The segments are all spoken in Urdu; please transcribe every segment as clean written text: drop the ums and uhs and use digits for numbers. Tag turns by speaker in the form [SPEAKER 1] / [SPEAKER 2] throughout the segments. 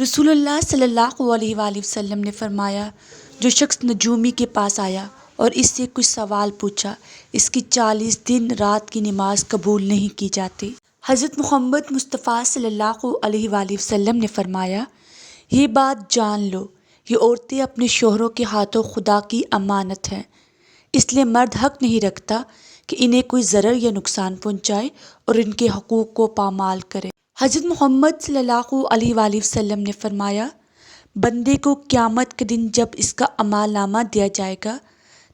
[SPEAKER 1] رسول اللہ صلی اللہ علیہ وآلہ وسلم نے فرمایا، جو شخص نجومی کے پاس آیا اور اس سے کچھ سوال پوچھا، اس کی 40 دن رات کی نماز قبول نہیں کی جاتی۔ حضرت محمد مصطفیٰ صلی اللہ علیہ وآلہ وسلم نے فرمایا، یہ بات جان لو، یہ عورتیں اپنے شوہروں کے ہاتھوں خدا کی امانت ہیں، اس لیے مرد حق نہیں رکھتا کہ انہیں کوئی ضرر یا نقصان پہنچائے اور ان کے حقوق کو پامال کرے۔ حضرت محمد صلی اللہ علیہ وآلہ وسلم نے فرمایا، بندے کو قیامت کے دن جب اس کا اعمال نامہ دیا جائے گا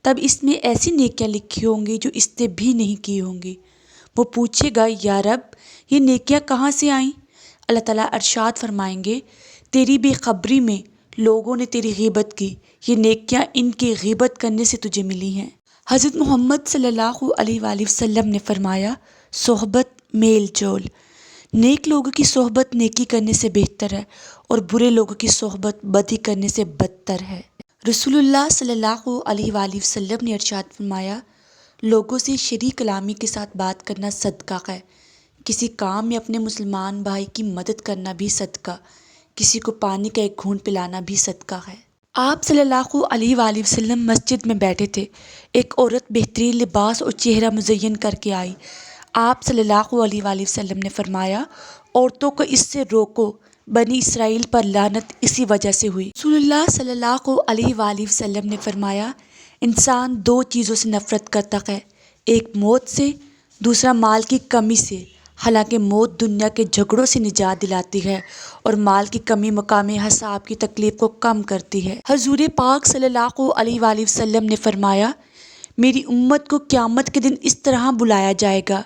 [SPEAKER 1] تب اس میں ایسی نیکیاں لکھی ہوں گی جو اس نے بھی نہیں کی ہوں گی۔ وہ پوچھے گا، یا رب، یہ نیکیاں کہاں سے آئیں؟ اللہ تعالیٰ ارشاد فرمائیں گے، تیری بے خبری میں لوگوں نے تیری غیبت کی، یہ نیکیاں ان کے غیبت کرنے سے تجھے ملی ہیں۔ حضرت محمد صلی اللہ علیہ وآلہ وسلم نے فرمایا، صحبت میل جول، نیک لوگوں کی صحبت نیکی کرنے سے بہتر ہے اور برے لوگوں کی صحبت بدی کرنے سے بدتر ہے۔ رسول اللہ صلی اللہ علیہ وآلہ وسلم نے ارشاد فرمایا، لوگوں سے شرعی کلامی کے ساتھ بات کرنا صدقہ ہے، کسی کام میں اپنے مسلمان بھائی کی مدد کرنا بھی صدقہ، کسی کو پانی کا ایک گھونٹ پلانا بھی صدقہ ہے۔ آپ صلی اللہ علیہ وآلہ وسلم مسجد میں بیٹھے تھے، ایک عورت بہترین لباس اور چہرہ مزین کر کے آئی۔ آپ صلی اللہ علیہ وآلہ وسلم نے فرمایا، عورتوں کو اس سے روکو، بنی اسرائیل پر لعنت اسی وجہ سے ہوئی۔ رسول اللہ صلی اللہ علیہ وآلہ وسلم نے فرمایا، انسان دو چیزوں سے نفرت کرتا ہے، ایک موت سے، دوسرا مال کی کمی سے۔ حالانکہ موت دنیا کے جھگڑوں سے نجات دلاتی ہے اور مال کی کمی مقام حساب کی تکلیف کو کم کرتی ہے۔ حضور پاک صلی اللہ علیہ وآلہ وسلم نے فرمایا، میری امت کو قیامت کے دن اس طرح بلایا جائے گا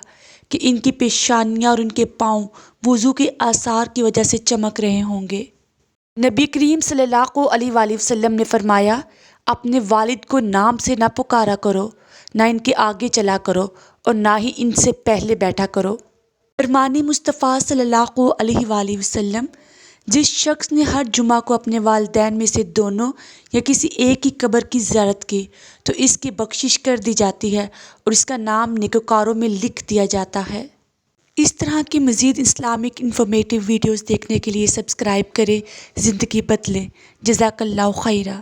[SPEAKER 1] کہ ان کی پیشانیاں اور ان کے پاؤں وضو کے آثار کی وجہ سے چمک رہے ہوں گے۔ نبی کریم صلی اللہ علیہ وآلہ وسلم نے فرمایا، اپنے والد کو نام سے نہ پکارا کرو، نہ ان کے آگے چلا کرو اور نہ ہی ان سے پہلے بیٹھا کرو۔ فرمان مصطفیٰ صلی اللہ علیہ وآلہ وسلم، جس شخص نے ہر جمعہ کو اپنے والدین میں سے دونوں یا کسی ایک کی قبر کی زیارت کی تو اس کی بخشش کر دی جاتی ہے اور اس کا نام نیکوکاروں میں لکھ دیا جاتا ہے۔ اس طرح کے مزید اسلامک انفارمیٹیو ویڈیوز دیکھنے کے لیے سبسکرائب کریں۔ زندگی بدلیں۔ جزاک اللہ خیرہ۔